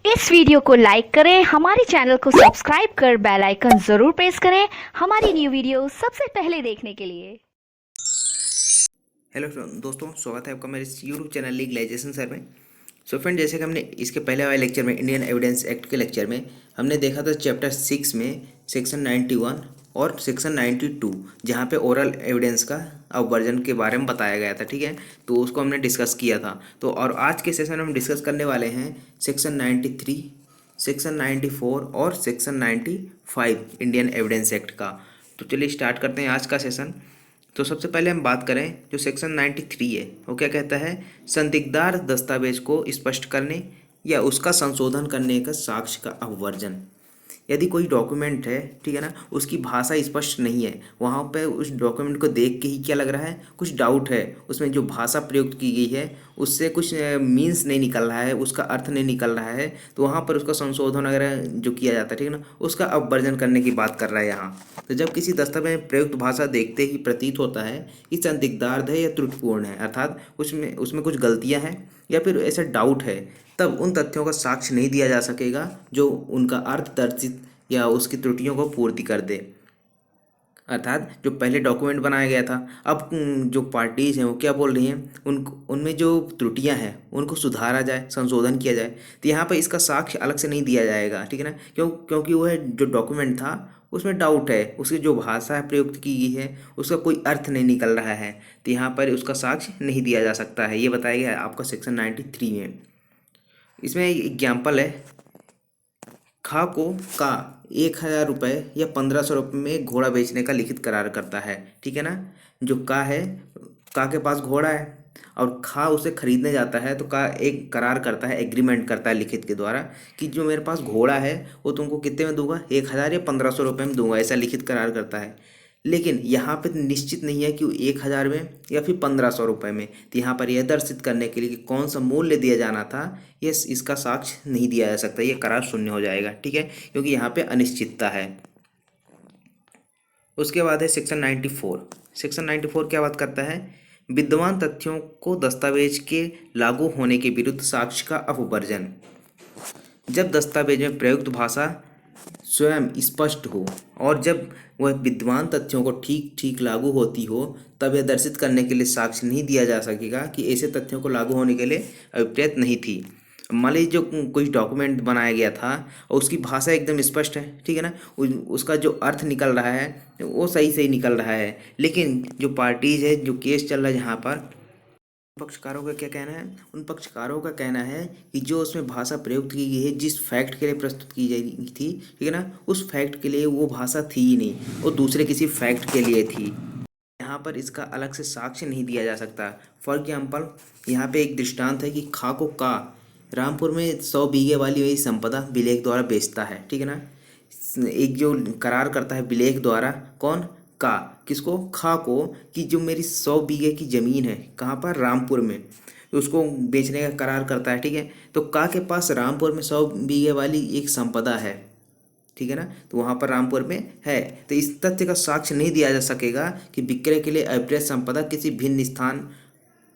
इस वीडियो को लाइक करें, हमारे चैनल को सब्सक्राइब कर बेल आइकन जरूर प्रेस करें हमारी न्यू वीडियो सबसे पहले देखने के लिए। हेलो दोस्तों, स्वागत है आपका मेरे यूट्यूब चैनल लीगलाइजेशन सर में। सो फ्रेंड, जैसे कि हमने इसके पहले वाले लेक्चर में इंडियन एविडेंस एक्ट के लेक्चर में हमने देखा था चैप्टर 6 में सेक्शन 91 और सेक्शन 92, जहाँ पे ओरल एविडेंस का अवर्जन के बारे में बताया गया था। ठीक है, तो उसको हमने डिस्कस किया था। तो और आज के सेशन में हम डिस्कस करने वाले हैं सेक्शन 93, सेक्शन 94 और सेक्शन 95 इंडियन एविडेंस एक्ट का। तो चलिए स्टार्ट करते हैं आज का सेशन। तो सबसे पहले हम बात करें जो सेक्शन 93 है, वो क्या कहता है? संदिग्धार दस्तावेज को स्पष्ट करने या उसका संशोधन करने का साक्ष्य का अवर्जन। यदि कोई डॉक्यूमेंट है, ठीक है ना, उसकी भाषा स्पष्ट नहीं है, वहाँ पे उस डॉक्यूमेंट को देख के ही क्या लग रहा है, कुछ डाउट है, उसमें जो भाषा प्रयुक्त की गई है उससे कुछ मीन्स नहीं निकल रहा है, उसका अर्थ नहीं निकल रहा है, तो वहाँ पर उसका संशोधन वगैरह जो किया जाता है, ठीक है ना, उसका अवर्जन करने की बात कर रहा है यहाँ। तो जब किसी दस्तावेज में प्रयुक्त भाषा देखते ही प्रतीत होता है कि संदिग्धार्थ है या त्रुटिपूर्ण है, अर्थात उसमें उसमें कुछ गलतियाँ हैं या फिर ऐसा डाउट है, तब उन तथ्यों का साक्ष्य नहीं दिया जा सकेगा जो उनका अर्थ दर्शित या उसकी त्रुटियों को पूर्ति कर दे। अर्थात जो पहले डॉक्यूमेंट बनाया गया था, अब जो पार्टीज हैं वो क्या बोल रही हैं, उनमें जो त्रुटियां हैं उनको सुधारा जाए, संशोधन किया जाए। तो यहाँ पर इसका साक्ष्य अलग से नहीं दिया जाएगा, ठीक है ना, क्योंकि वह जो डॉक्यूमेंट था उसमें डाउट है, उसकी जो भाषा प्रयुक्त की गई है उसका कोई अर्थ नहीं निकल रहा है, तो यहाँ पर उसका साक्ष्य नहीं दिया जा सकता है। ये बताया गया है आपका सेक्शन 93 में। इसमें एग्जाम्पल है, खा को का 1,000 रुपये या 1,500 रुपये में घोड़ा बेचने का लिखित करार करता है। ठीक है ना, जो का है, का के पास घोड़ा है और खा उसे खरीदने जाता है, तो का एक करार करता है, एग्रीमेंट करता है लिखित के द्वारा कि जो मेरे पास घोड़ा है वो तुमको कितने में दूंगा, 1,000 या 1,500 रुपये में दूंगा, ऐसा लिखित करार करता है। लेकिन यहाँ पे निश्चित नहीं है कि वो 1,000 में या फिर 1,500 रुपये में। तो यहाँ पर यह दर्शित करने के लिए कि कौन सा मूल्य दिया जाना था, ये इसका साक्ष्य नहीं दिया जा सकता, ये करार शून्य हो जाएगा। ठीक है, क्योंकि यहाँ पे अनिश्चितता है। उसके बाद है सेक्शन 94। सेक्शन 94 क्या बात करता है? विद्यमान तथ्यों को दस्तावेज के लागू होने के विरुद्ध साक्ष्य का अपवर्जन। जब दस्तावेज में प्रयुक्त भाषा स्वयं स्पष्ट हो और जब वह विद्यमान तथ्यों को ठीक ठीक लागू होती हो, तब यह दर्शित करने के लिए साक्ष्य नहीं दिया जा सकेगा कि ऐसे तथ्यों को लागू होने के लिए अभिप्रेत नहीं थी। मान लीजिए जो कुछ डॉक्यूमेंट बनाया गया था और उसकी भाषा एकदम स्पष्ट है, ठीक है ना, उसका जो अर्थ निकल रहा है वो सही सही निकल रहा है, लेकिन जो पार्टीज है, जो केस चल रहा है जहाँ पर, पक्षकारों का क्या कहना है? उन पक्षकारों का कहना है कि जो उसमें भाषा प्रयुक्त की गई है, जिस फैक्ट के लिए प्रस्तुत की गई थी, ठीक है ना, उस फैक्ट के लिए वो भाषा थी ही नहीं, वो दूसरे किसी फैक्ट के लिए थी। यहाँ पर इसका अलग से साक्ष्य नहीं दिया जा सकता। फॉर एग्जाम्पल, यहाँ पे एक दृष्टांत है कि खा को का रामपुर में 100 बीघे वाली वही संपदा विलेख द्वारा बेचता है, ठीक है ना। एक जो करार करता है विलेख द्वारा, कौन? का। किसको? खा को, कि जो मेरी 100 बीघे की ज़मीन है, कहाँ पर? रामपुर में, तो उसको बेचने का करार करता है। ठीक है, तो का के पास रामपुर में 100 बीघे वाली एक संपदा है, ठीक है ना, तो वहाँ पर रामपुर में है। तो इस तथ्य का साक्ष्य नहीं दिया जा सकेगा कि विक्रय के लिए अभिप्रेत संपदा किसी भिन्न स्थान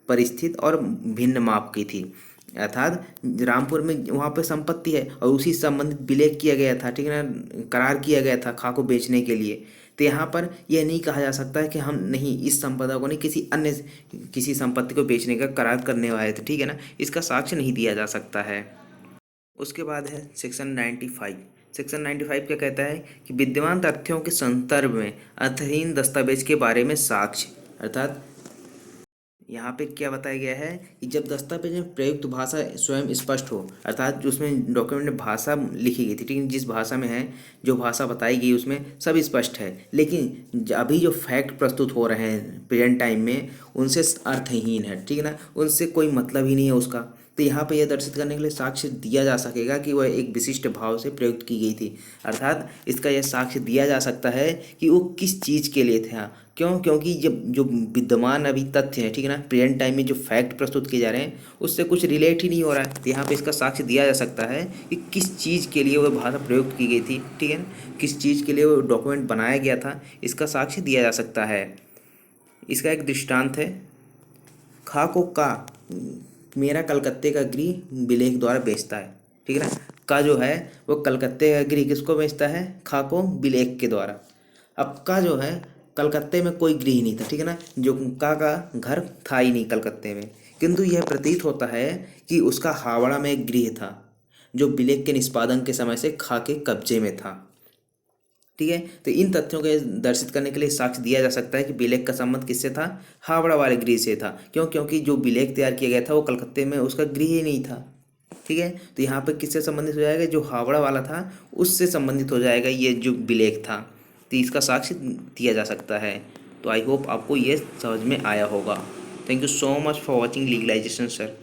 पर स्थित और भिन्न माप की थी। अर्थात रामपुर में वहाँ पर संपत्ति है और उसी संबंधित विलेख किया गया था, ठीक है ना, करार किया गया था खा को बेचने के लिए। तो यहाँ पर यह नहीं कहा जा सकता है कि हम नहीं, इस संपदा को नहीं, किसी अन्य किसी संपत्ति को बेचने का करार करने वाले थे, ठीक है ना, इसका साक्ष्य नहीं दिया जा सकता है। उसके बाद है सेक्शन 95। सेक्शन 95 क्या कहता है कि विद्यमान तथ्यों के संदर्भ में अर्थहीन दस्तावेज के बारे में साक्ष्य। अर्थात यहाँ पे क्या बताया गया है कि जब दस्तावेज में प्रयुक्त भाषा स्वयं स्पष्ट हो, अर्थात जो उसमें डॉक्यूमेंट में भाषा लिखी गई थी, ठीक है, जिस भाषा में है, जो भाषा बताई गई उसमें सब स्पष्ट है, लेकिन अभी जो फैक्ट प्रस्तुत हो रहे हैं प्रेजेंट टाइम में, उनसे अर्थहीन है, ठीक है ना, उनसे कोई मतलब ही नहीं है उसका। तो यहाँ पे यह दर्शित करने के लिए साक्ष्य दिया जा सकेगा कि वह एक विशिष्ट भाव से प्रयुक्त की गई थी। अर्थात इसका यह साक्ष्य दिया जा सकता है कि वो किस चीज़ के लिए था। क्यों? क्योंकि जब जो विद्यमान अभी तथ्य है, ठीक है ना, प्रेजेंट टाइम में जो फैक्ट प्रस्तुत किए जा रहे हैं उससे कुछ रिलेट ही नहीं हो रहा है, तो यहाँ पे इसका साक्ष्य दिया जा सकता है कि किस चीज़ के लिए वह भाषा प्रयुक्त की गई थी, ठीक है ना, किस चीज़ के लिए वो डॉक्यूमेंट बनाया गया था, इसका साक्ष्य दिया जा सकता है। इसका एक दृष्टांत है, खा को का मेरा कलकत्ते का गृह विलेख द्वारा बेचता है, ठीक है ना। का जो है वो कलकत्ते का गृह किसको बेचता है, खा को बिलेक के द्वारा। अब का जो है कलकत्ते में कोई गृह नहीं था, ठीक है ना, जो का घर था ही नहीं कलकत्ते में, किंतु यह प्रतीत होता है कि उसका हावड़ा में एक गृह था जो बिलेक के निष्पादन के समय से खा के कब्जे में था। ठीक है, तो इन तथ्यों को दर्शित करने के लिए साक्ष्य दिया जा सकता है कि बिलेक का संबंध किससे था, हावड़ा वाले गृह से था। क्यों, क्योंकि जो बिलेक तैयार किया गया था वो कलकत्ते में उसका गृह ही नहीं था। ठीक है, तो यहाँ पे किससे संबंधित हो जाएगा, जो हावड़ा वाला था उससे संबंधित हो जाएगा ये जो बिलेक था, तो इसका साक्ष्य दिया जा सकता है। तो आई होप आपको ये समझ में आया होगा। Thank you so much for watching legalisation sir.